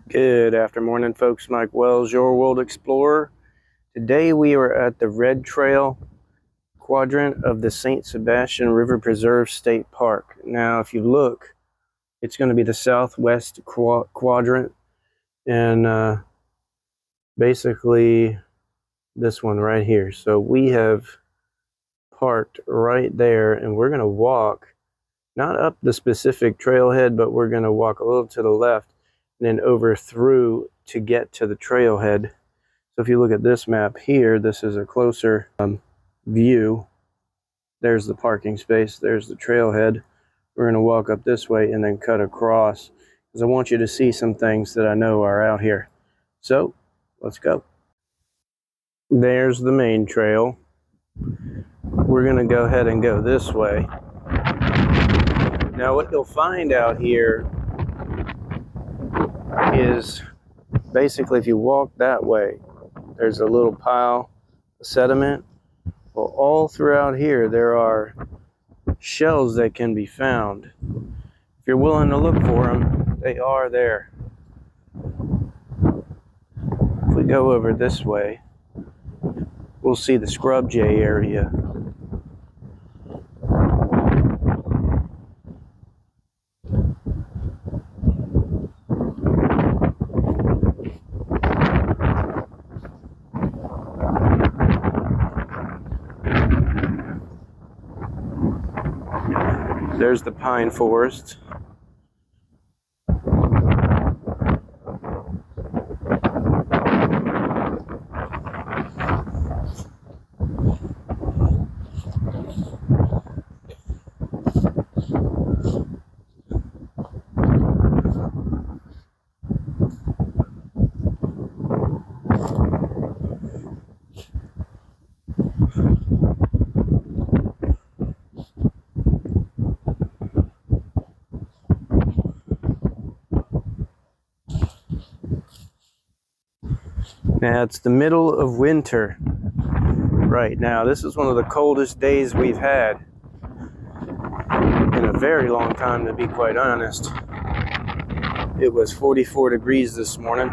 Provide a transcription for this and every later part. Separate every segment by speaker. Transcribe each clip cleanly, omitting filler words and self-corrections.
Speaker 1: Good afternoon, folks. Mike Wells, your World Explorer. Today we are at the Red Trail quadrant of the St. Sebastian River Preserve State Park. Now, if you look, it's going to be the southwest quadrant, and basically this one right here. So we have parked right there, and we're going to walk, not up the specific trailhead, but we're going to walk a little to the left and then over through to get to the trailhead. So if you look at this map here, this is a closer view. There's the parking space, there's the trailhead. We're going to walk up this way and then cut across, because I want you to see some things that I know are out here. So let's go. There's the main trail. We're going to go ahead and go this way. Now what you'll find out here is basically, if you walk that way, there's a little pile of sediment. Well, all throughout here there are shells that can be found. If you're willing to look for them, they are there. If we go over this way, we'll see the scrub jay area. There's the pine forest. Now it's the middle of winter right now. This is one of the coldest days we've had in a very long time, to be quite honest. It was 44 degrees this morning.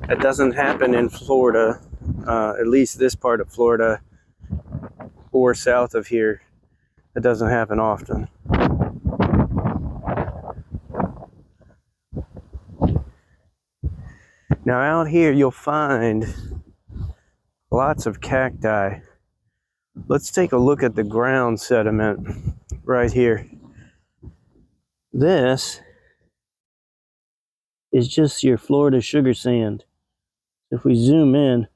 Speaker 1: That doesn't happen in Florida, at least this part of Florida or south of here. That doesn't happen often. Now out here you'll find lots of cacti. Let's take a look at the ground sediment right here. This is just your Florida sugar sand. If we zoom in,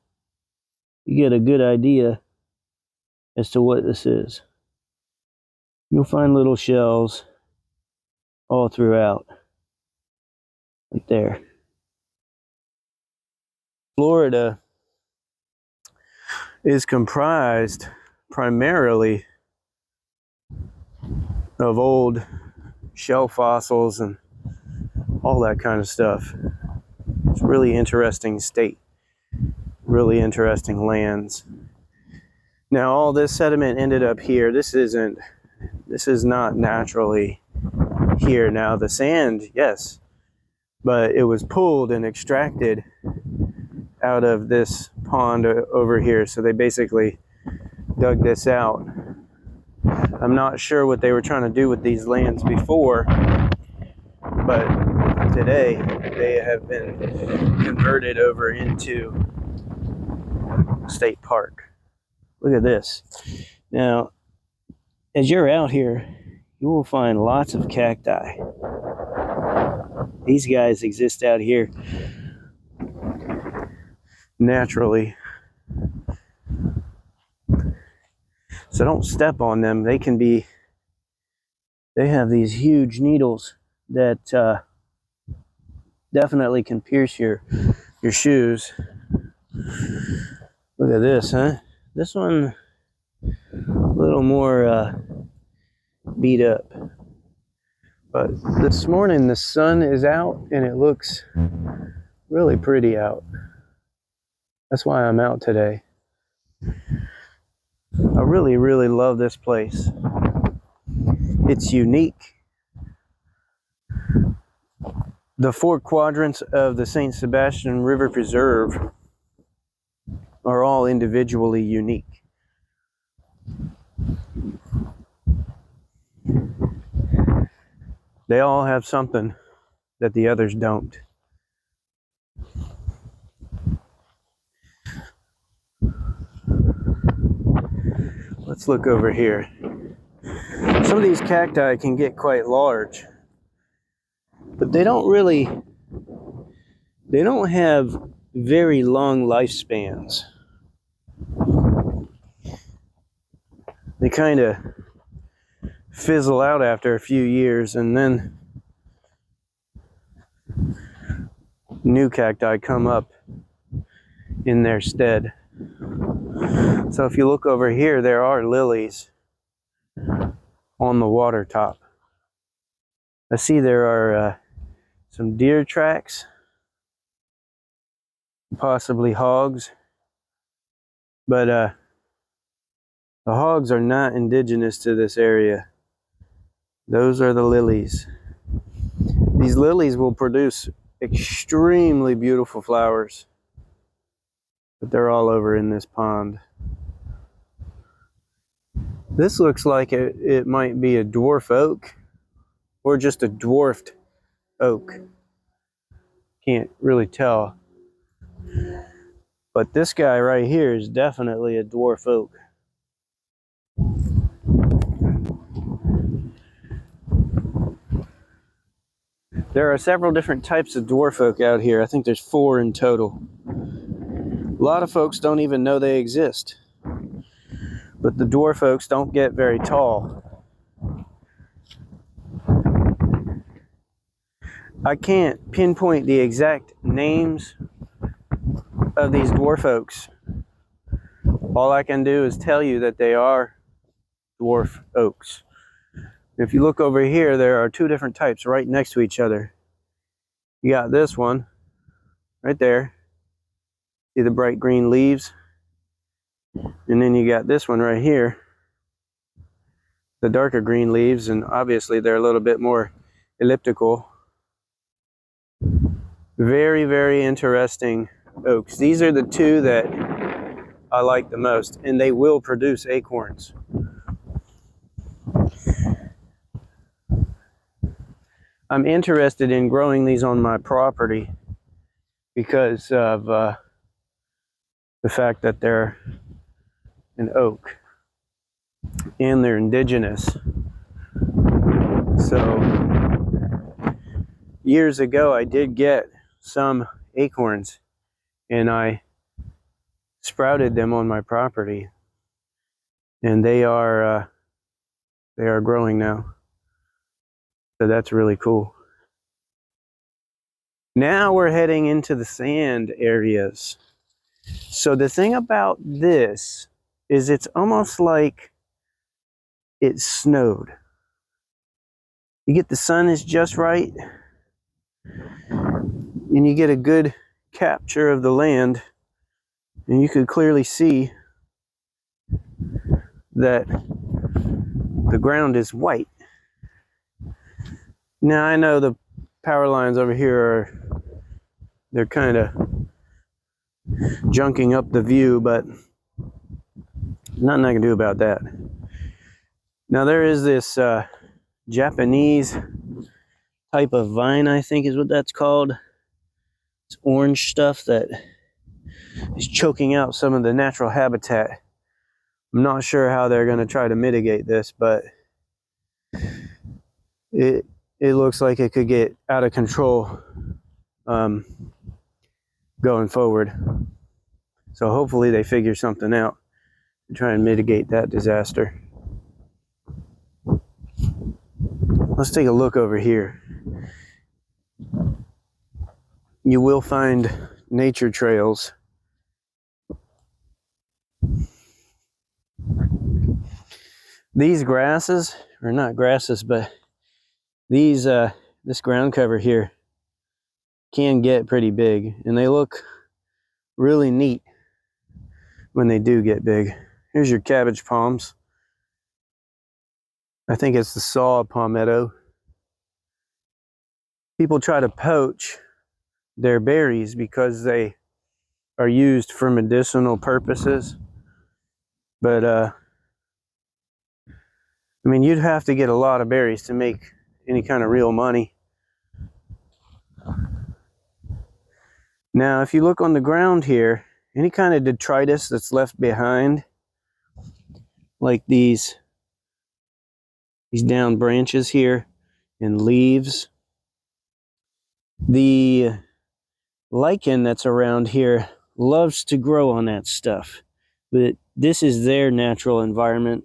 Speaker 1: you get a good idea as to what this is. You'll find little shells all throughout, right there. Florida is comprised primarily of old shell fossils and all that kind of stuff. It's a really interesting state, really interesting lands. Now all this sediment ended up here. This is not naturally here. Now the sand, yes, but it was pulled and extracted out of this pond over here. So they basically dug this out. I'm not sure what they were trying to do with these lands before, but today they have been converted over into state park. Look at this. Now, as you're out here, you will find lots of cacti. These guys exist out here naturally. So don't step on them. They have these huge needles that definitely can pierce your shoes. Look at this, huh? This one a little more beat up. But this morning the sun is out and it looks really pretty out. That's why I'm out today. I really, really love this place. It's unique. The four quadrants of the St. Sebastian River Preserve are all individually unique. They all have something that the others don't. Let's look over here. Some of these cacti can get quite large, but they don't have very long lifespans. They kind of fizzle out after a few years, and then new cacti come up in their stead. So if you look over here, there are lilies on the water top. I see there are some deer tracks, possibly hogs, but the hogs are not indigenous to this area. Those are the lilies. These lilies will produce extremely beautiful flowers, but they're all over in this pond. This looks like it might be a dwarf oak or just a dwarfed oak. Can't really tell. But this guy right here is definitely a dwarf oak. There are several different types of dwarf oak out here. I think there's 4 in total. A lot of folks don't even know they exist. But the dwarf oaks don't get very tall. I can't pinpoint the exact names of these dwarf oaks. All I can do is tell you that they are dwarf oaks. If you look over here, there are 2 different types right next to each other. You got this one right there. See the bright green leaves? And then you got this one right here, the darker green leaves, and obviously they're a little bit more elliptical. Very, very interesting oaks. These are the 2 that I like the most, and they will produce acorns. I'm interested in growing these on my property because of the fact that they're an oak and they're indigenous. So years ago I did get some acorns and I sprouted them on my property, and they are growing now. So that's really cool. Now we're heading into the sand areas. So the thing about this is it's almost like it snowed. You get the sun is just right, and you get a good capture of the land, and you could clearly see that the ground is white. Now I know the power lines over here they're kind of junking up the view, but nothing I can do about that. Now there is this Japanese type of vine, I think is what that's called. It's orange stuff that is choking out some of the natural habitat. I'm not sure how they're going to try to mitigate this, but it looks like it could get out of control going forward. So hopefully they figure something out to try and mitigate that disaster. Let's take a look over here. You will find nature trails. These grasses, or not grasses, but these this ground cover here can get pretty big, and they look really neat when they do get big. Here's your cabbage palms. I think it's the saw palmetto. People try to poach their berries because they are used for medicinal purposes. But I mean, you'd have to get a lot of berries to make any kind of real money. Now, if you look on the ground here, any kind of detritus that's left behind, like these down branches here and leaves, the lichen that's around here loves to grow on that stuff. But this is their natural environment,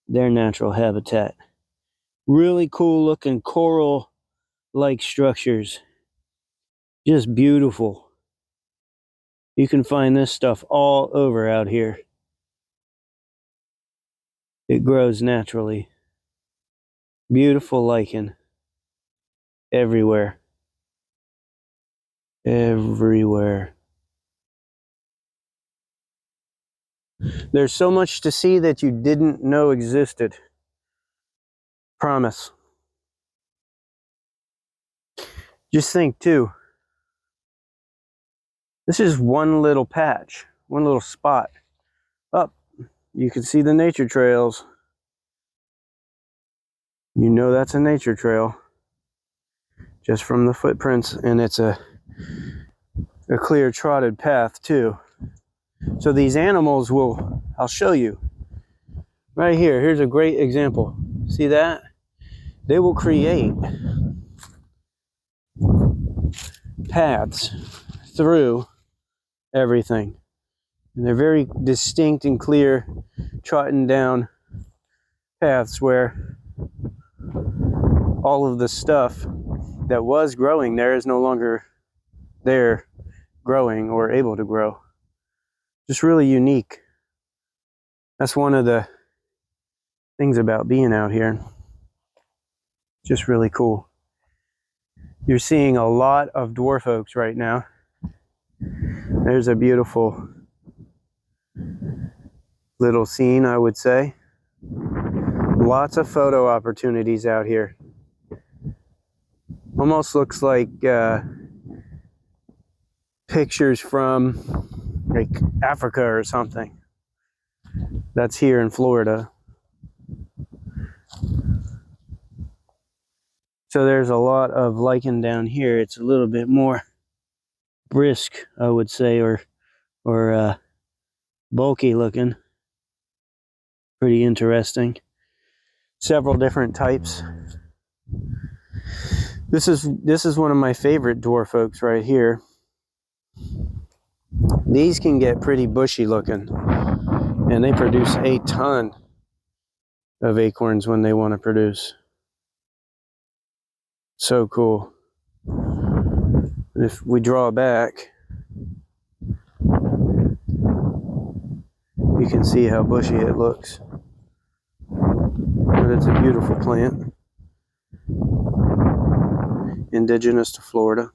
Speaker 1: their natural habitat. Really cool looking coral-like structures. Just beautiful. You can find this stuff all over out here. It grows naturally. Beautiful lichen. Everywhere. Everywhere. There's so much to see that you didn't know existed. Promise. Just think too, this is one little patch, one little spot. Up, you can see the nature trails. You know that's a nature trail just from the footprints, and it's a clear trotted path too. So these animals will, I'll show you. Right here, here's a great example. See that? They will create paths through everything. And they're very distinct and clear, trotting down paths where all of the stuff that was growing there is no longer there growing or able to grow. Just really unique. That's one of the things about being out here. Just really cool. You're seeing a lot of dwarf oaks right now. There's a beautiful little scene, I would say. Lots of photo opportunities out here. Almost looks like pictures from like Africa or something. That's here in Florida. So there's a lot of lichen down here. It's a little bit more brisk, I would say, or bulky looking. Pretty interesting. Several different types. This is one of my favorite dwarf oaks right here. These can get pretty bushy looking, and they produce a ton of acorns when they want to produce. So cool. If we draw back, you can see how bushy it looks. But it's a beautiful plant. Indigenous to Florida.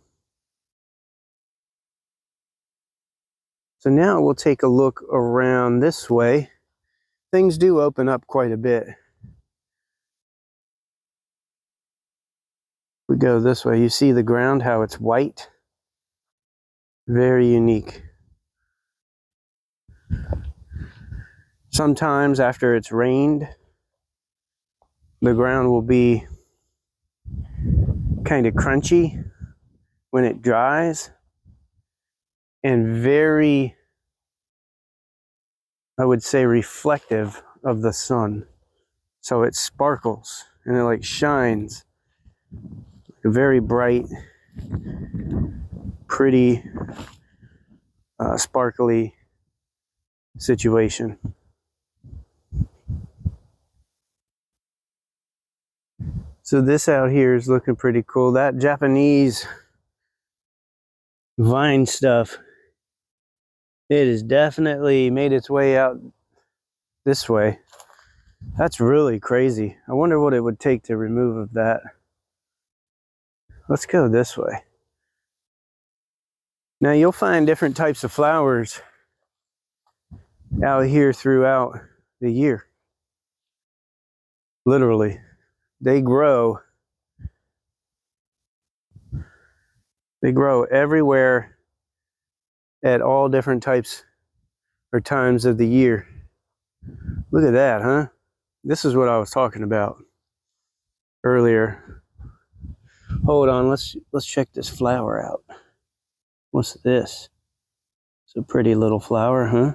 Speaker 1: So now we'll take a look around this way. Things do open up quite a bit. We go this way. You see the ground, how it's white? Very unique. Sometimes after it's rained, the ground will be kind of crunchy when it dries, and very, I would say, reflective of the sun. So it sparkles and it like shines. A very bright, pretty, sparkly situation. So this out here is looking pretty cool. That Japanese vine stuff, it has definitely made its way out this way. That's really crazy. I wonder what it would take to remove that. Let's go this way. Now you'll find different types of flowers out here throughout the year. Literally. They grow They grow everywhere at all different types or times of the year. Look at that, huh? This is what I was talking about earlier. Hold on, let's check this flower out. What's this? It's a pretty little flower, huh?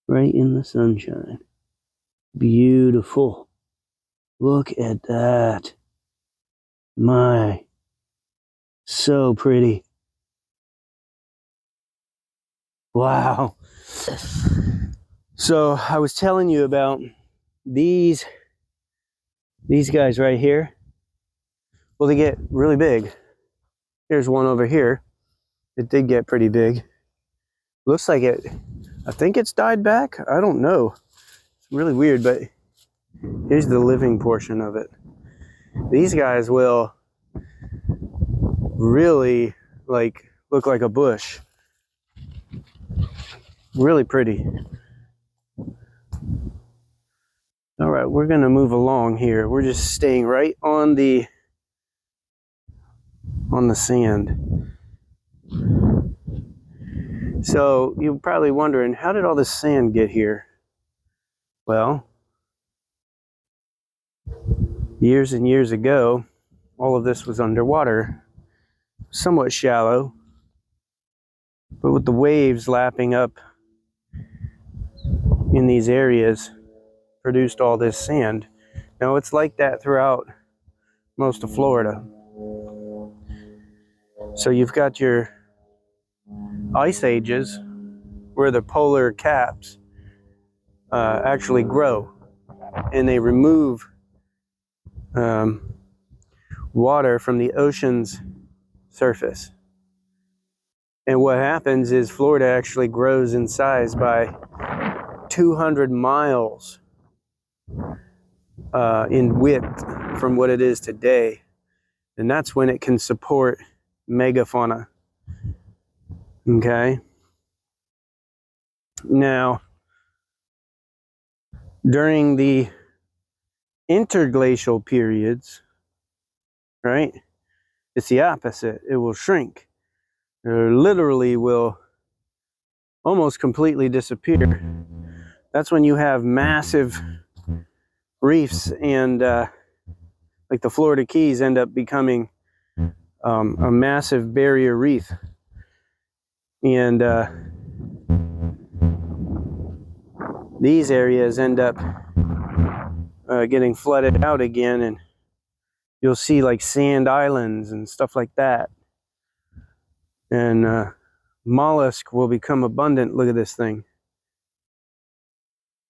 Speaker 1: Right in the sunshine. Beautiful. Look at that. My, so pretty. Wow. So I was telling you about these guys right here. Well, they get really big. Here's one over here. It did get pretty big. Looks like it, I think it's died back. I don't know. It's really weird, but here's the living portion of it. These guys will really look like a bush. Really pretty. All right, we're gonna move along here. We're just staying right on the sand. So you're probably wondering, how did all this sand get here? Well, years and years ago, all of this was underwater, somewhat shallow, but with the waves lapping up in these areas, produced all this sand. Now it's like that throughout most of Florida. So you've got your ice ages where the polar caps actually grow, and they remove water from the ocean's surface. And what happens is Florida actually grows in size by 200 miles in width from what it is today. And that's when it can support megafauna. Okay? Now, during the interglacial periods, right, it's the opposite. It will shrink. It literally will almost completely disappear. That's when you have massive reefs, and like the Florida Keys end up becoming a massive barrier reef. And these areas end up getting flooded out again, and you'll see like sand islands and stuff like that. And mollusk will become abundant. Look at this thing.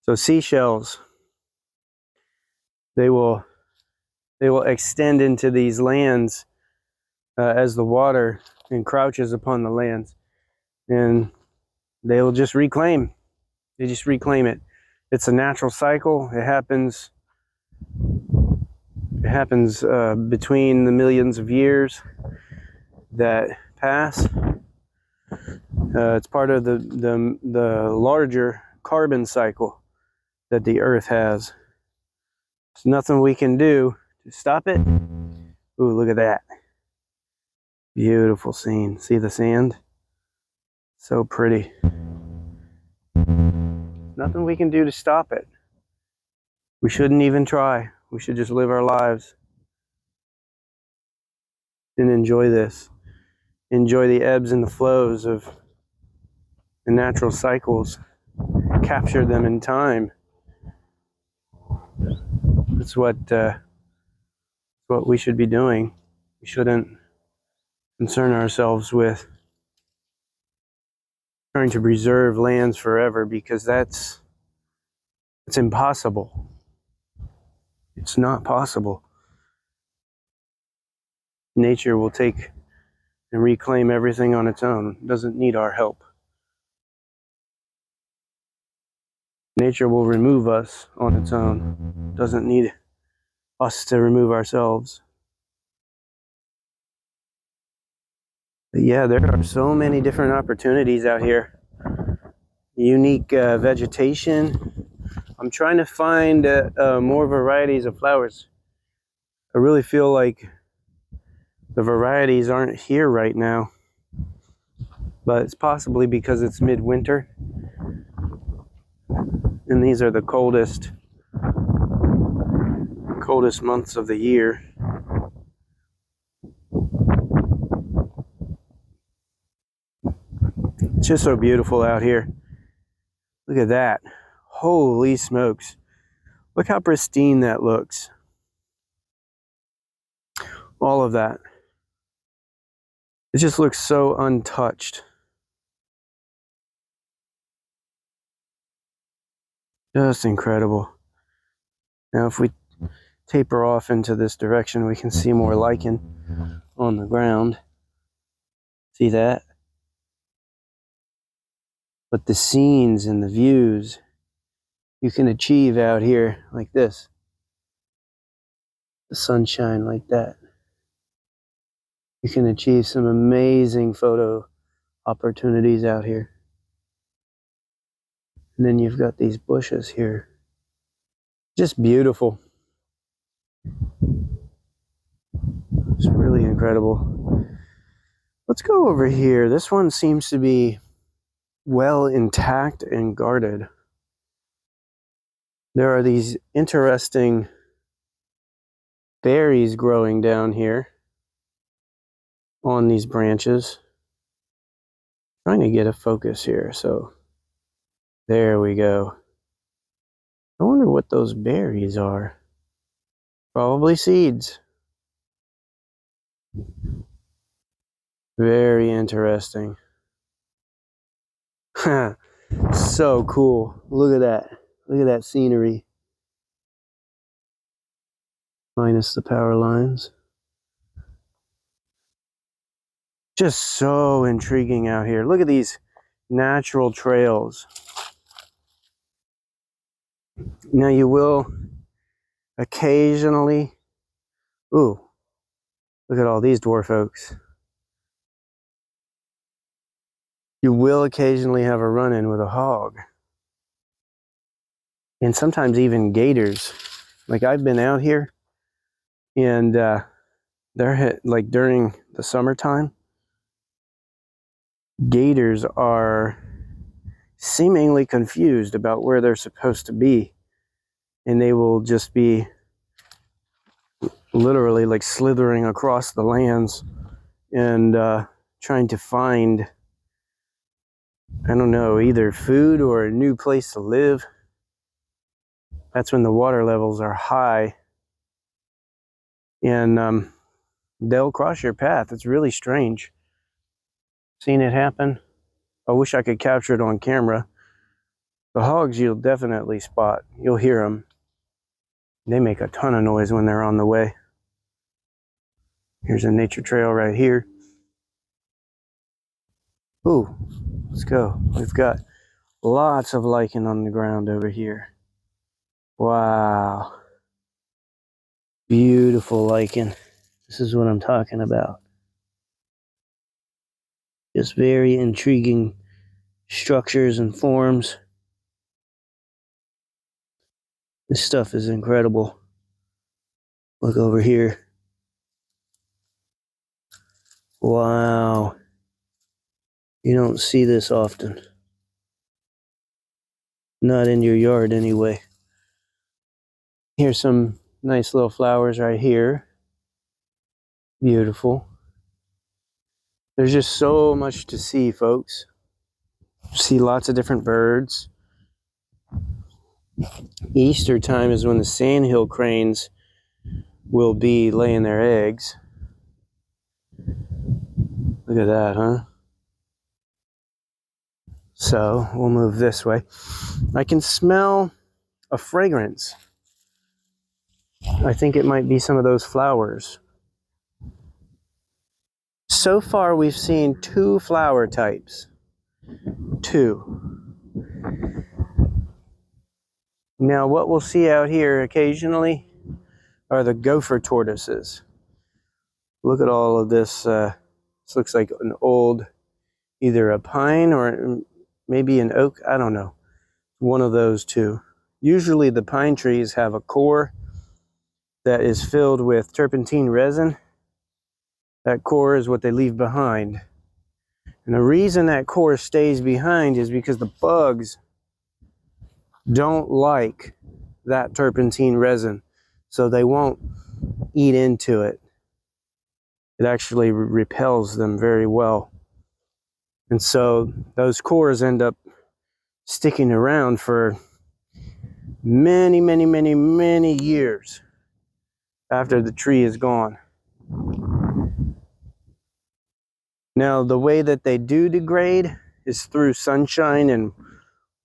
Speaker 1: So seashells, they will extend into these lands as the water encroaches upon the lands, and they will just reclaim. They just reclaim it. It's a natural cycle. It happens between the millions of years that pass. It's part of the larger carbon cycle that the Earth has. There's nothing we can do to stop it. Ooh, look at that. Beautiful scene. See the sand? So pretty. Nothing we can do to stop it. We shouldn't even try. We should just live our lives and enjoy this. Enjoy the ebbs and the flows of the natural cycles. Capture them in time. That's what we should be doing. We shouldn't concern ourselves with trying to preserve lands forever, because it's impossible. It's not possible. Nature will take and reclaim everything on its own. It doesn't need our help. Nature will remove us on its own. It doesn't need us to remove ourselves. But yeah, there are so many different opportunities out here. Unique vegetation. I'm trying to find more varieties of flowers. I really feel like The varieties aren't here right now, but it's possibly because it's midwinter, and these are the coldest months of the year. It's just so beautiful out here. Look at that. Holy smokes. Look how pristine that looks. All of that. It just looks so untouched. Just incredible. Now if we taper off into this direction, we can see more lichen on the ground. See that? But the scenes and the views you can achieve out here like this. The sunshine like that. You can achieve some amazing photo opportunities out here. And then you've got these bushes here. Just beautiful. It's really incredible. Let's go over here. This one seems to be well intact and guarded. There are these interesting berries growing down here on these branches. I'm trying to get a focus here, so there we go. I wonder what those berries are. Probably seeds. Very interesting. So cool. Look at that. Look at that scenery. Minus the power lines. Just so intriguing out here. Look at these natural trails. Now you will occasionally, ooh, look at all these dwarf oaks. You will occasionally have a run-in with a hog. And sometimes even gators. Like I've been out here and they're like during the summertime, gators are seemingly confused about where they're supposed to be. And they will just be literally like slithering across the lands and trying to find, I don't know, either food or a new place to live. That's when the water levels are high. And they'll cross your path. It's really strange. Seen it happen. I wish I could capture it on camera. The hogs you'll definitely spot. You'll hear them. They make a ton of noise when they're on the way. Here's a nature trail right here. Ooh, let's go. We've got lots of lichen on the ground over here. Wow. Beautiful lichen. This is what I'm talking about. Just very intriguing structures and forms. This stuff is incredible. Look over here. Wow. You don't see this often. Not in your yard anyway. Here's some nice little flowers right here. Beautiful. There's just so much to see, folks. See lots of different birds. Easter time is when the sandhill cranes will be laying their eggs. Look at that, huh? So we'll move this way. I can smell a fragrance. I think it might be some of those flowers. So far we've seen 2 flower types. 2. Now what we'll see out here occasionally are the gopher tortoises. Look at all of this. This looks like an old, either a pine or maybe an oak. I don't know. One of those two. Usually the pine trees have a core that is filled with turpentine resin. That core is what they leave behind. And the reason that core stays behind is because the bugs don't like that turpentine resin, so they won't eat into it. It actually repels them very well. And so those cores end up sticking around for many, many, many, many years after the tree is gone. Now, the way that they do degrade is through sunshine and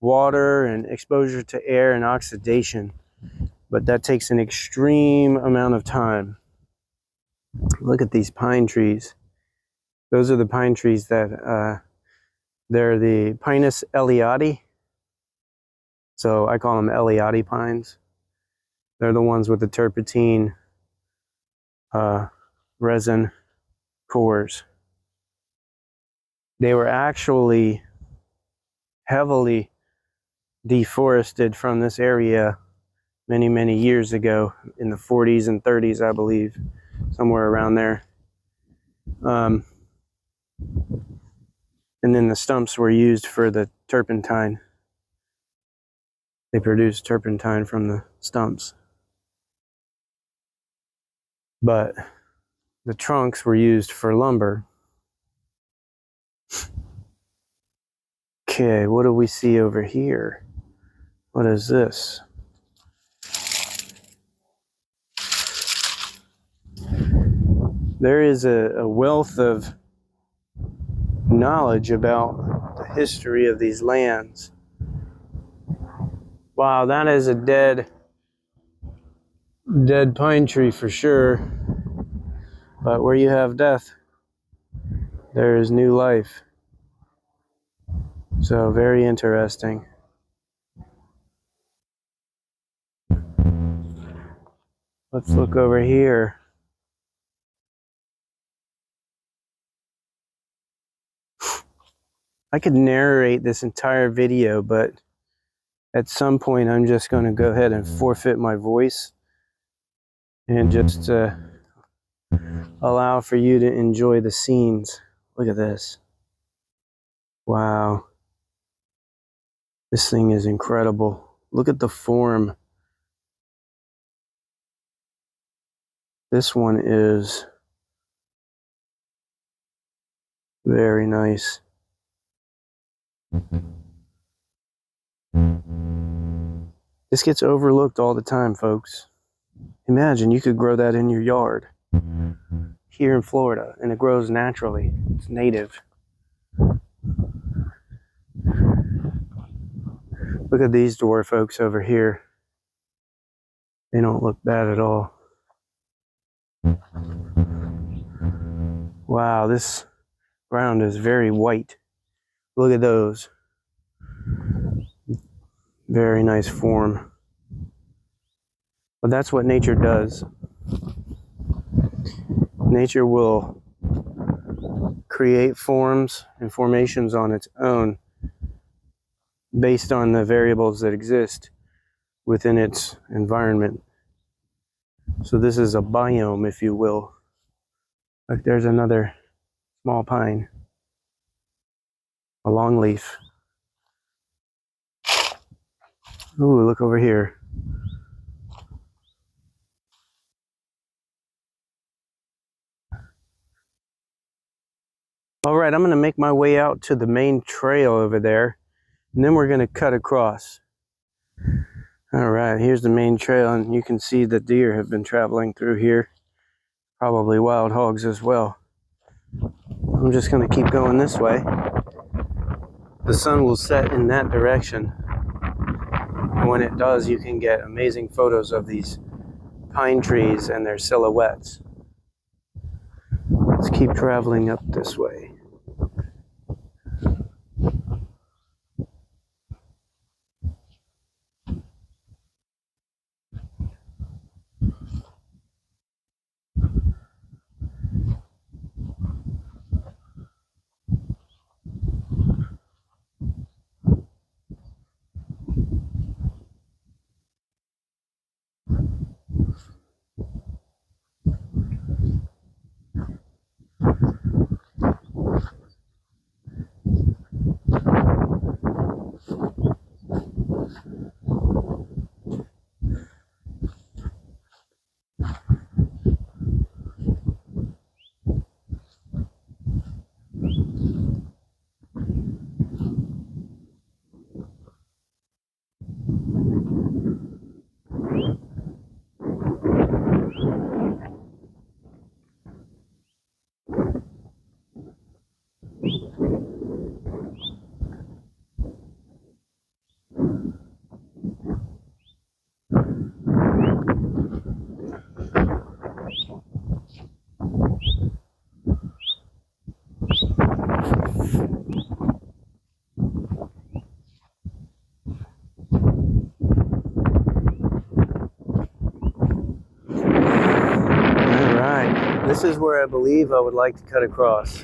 Speaker 1: water and exposure to air and oxidation, but that takes an extreme amount of time. Look at these pine trees. Those are the pine trees that they're the Pinus elioti. So I call them elioti pines. They're the ones with the turpentine resin cores. They were actually heavily deforested from this area many, many years ago, in the 40s and 30s, I believe, somewhere around there. And then the stumps were used for the turpentine. They produced turpentine from the stumps. But the trunks were used for lumber. Okay, what do we see over here? What is this? There is a wealth of knowledge about the history of these lands. Wow, that is a dead pine tree for sure. But where you have death, there is new life. So very interesting. Let's look over here. I could narrate this entire video, but at some point I'm just going to go ahead and forfeit my voice and just allow for you to enjoy the scenes. Look at this. Wow. This thing is incredible. Look at the form. This one is very nice. This gets overlooked all the time, folks. Imagine you could grow that in your yard here in Florida, and it grows naturally. It's native. Look at these dwarf oaks over here. They don't look bad at all. Wow, this ground is very white. Look at those. Very nice form. But that's what nature does. Nature will create forms and formations on its own based on the variables that exist within its environment. So this is a biome, if you will. Like there's another small pine, a longleaf. Ooh, look over here. All right, I'm going to make my way out to the main trail over there, and then we're going to cut across. All right, here's the main trail, and you can see the deer have been traveling through here. Probably wild hogs as well. I'm just going to keep going this way. The sun will set in that direction. And when it does, you can get amazing photos of these pine trees and their silhouettes. Let's keep traveling up this way. this is where I believe I would like to cut across.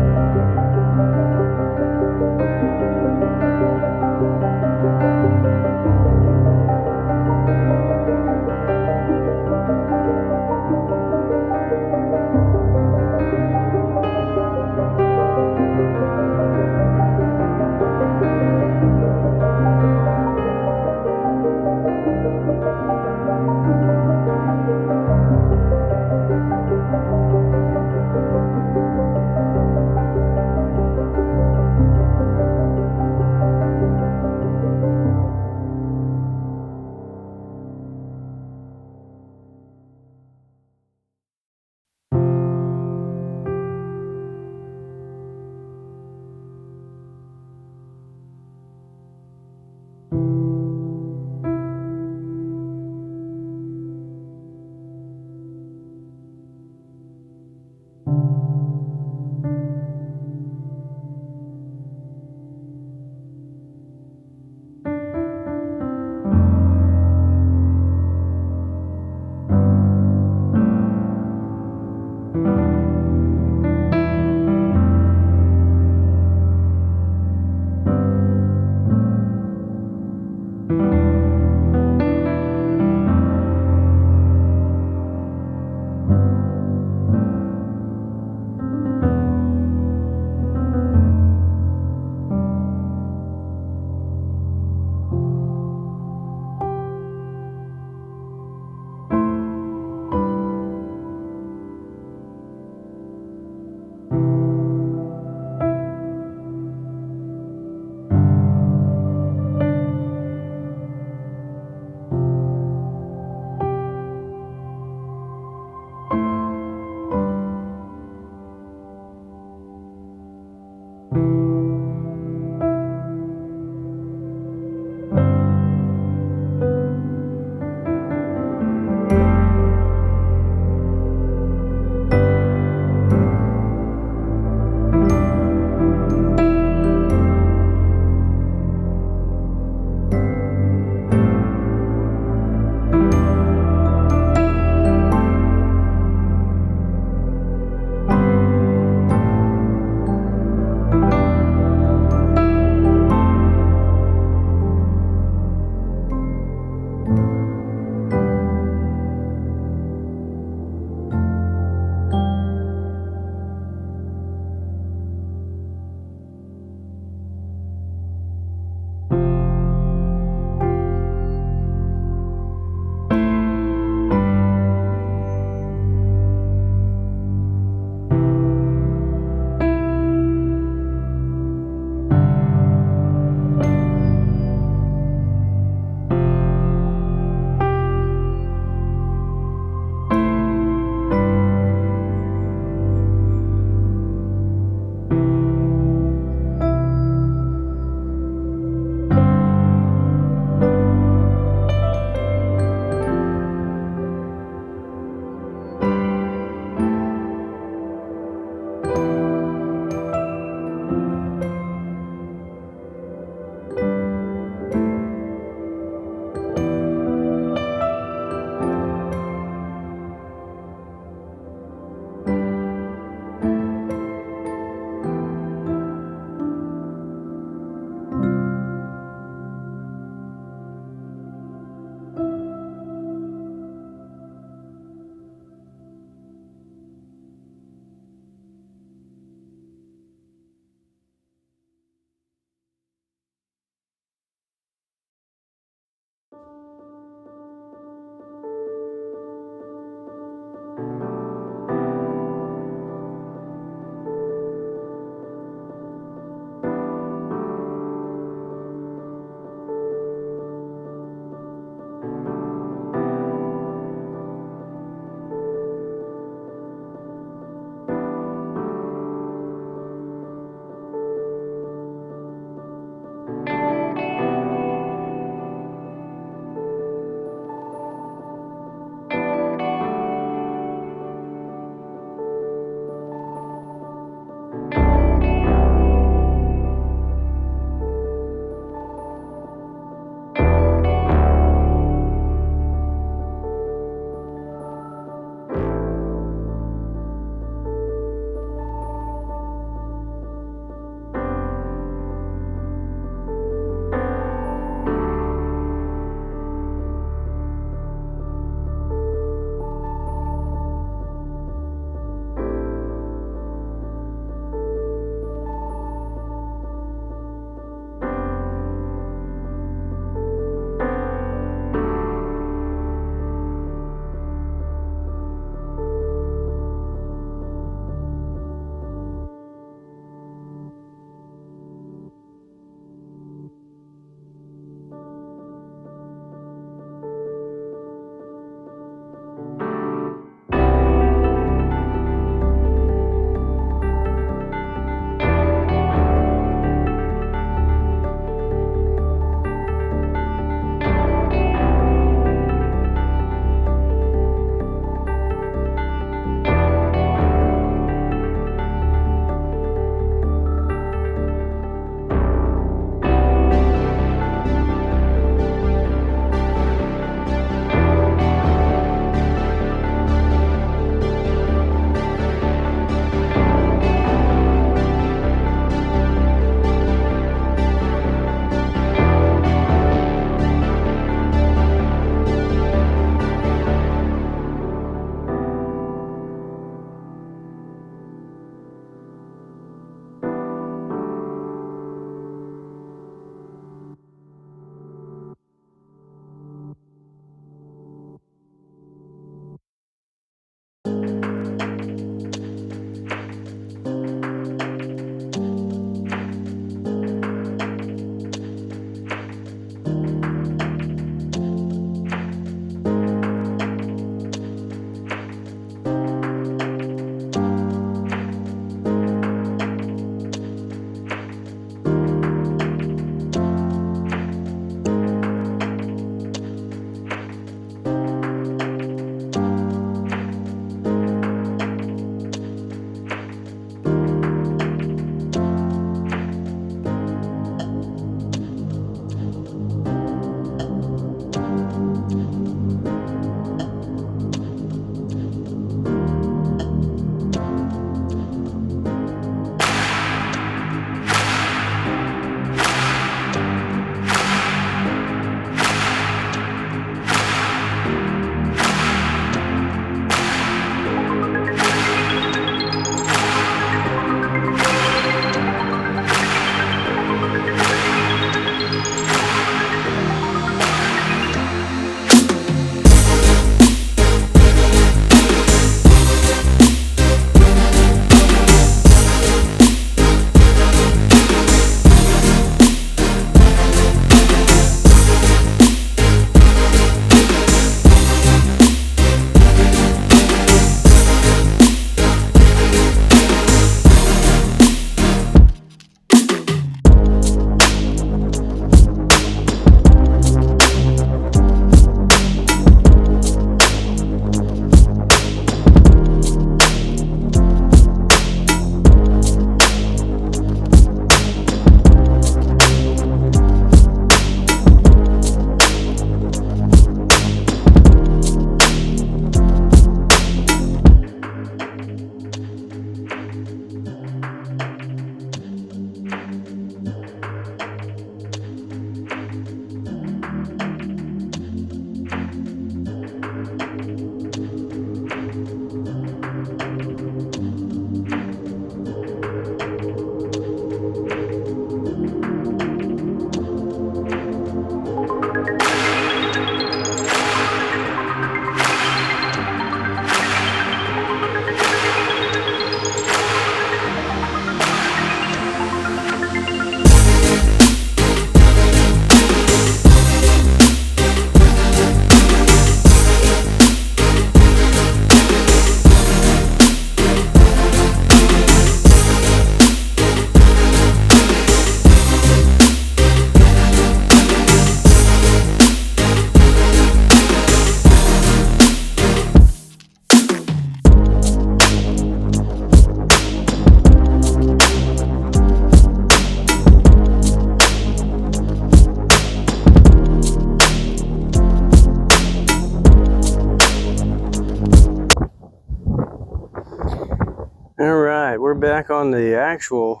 Speaker 1: right, we're back on the actual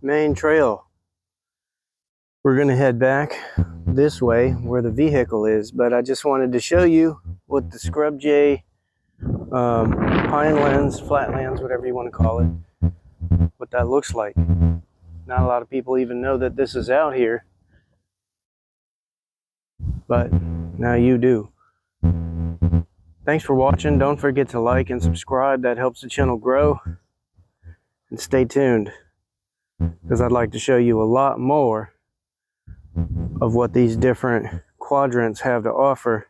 Speaker 1: main trail. We're gonna head back this way where the vehicle is, but I just wanted to show you what the scrub jay, pinelands, flatlands, whatever you want to call it, what that looks like. Not a lot of people even know that this is out here, but now you do. Thanks for watching. Don't forget to like and subscribe. That helps the channel grow. And stay tuned, because I'd like to show you a lot more of what these different quadrants have to offer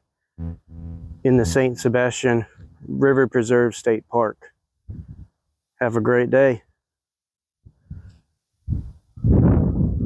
Speaker 1: in the St. Sebastian River Preserve State Park. Have a great day.